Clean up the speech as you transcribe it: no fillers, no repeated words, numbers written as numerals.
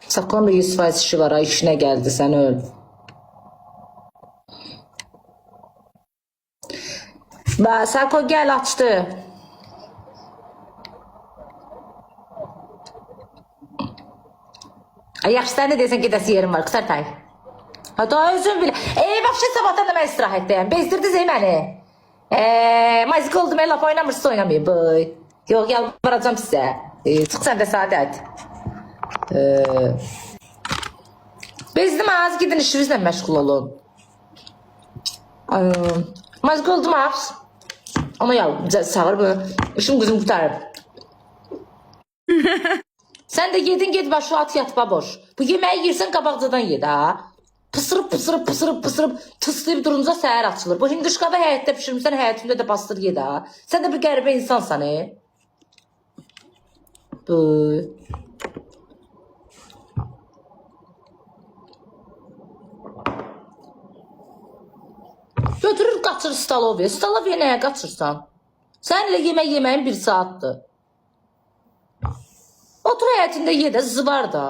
Sakonla 100% işi var. Ay işine geldi, sen öl. Sako gel, açtı. Ay yaxşı, sən ne deyəsən, gedəsi yerim var, qısar tay. Ha daha özüm bile. Vəbşə sabahdan da mən istirahətdəyəm. Bezdirdiniz məni. Mazik oldum, lap oynamırsız oynamayın. Yox, yalvaracağım sizə. Çıx sən də Saadət. Bezdim az, gidin işinizlə məşğul olun. Mazik oldum az. Ama ya sağır bu. İşim kızım kurtarır. Sen de yedin, git başı at, yat baboş. Bu yemeği yersen qabaqcadan yedi ha. Pısırıp tıslayıp durunca səhər açılır. Bu hindişkada həyətdə pişirmişsən, həyətində də bastır yedi ha. Sen de bir qəribə insansan Bu. Götürür qaçır Stalovya. Stalovya nəyə qaçırsan? Səninlə yeməyin 1 saatdır. Otur həyətində ye də, zıvar da.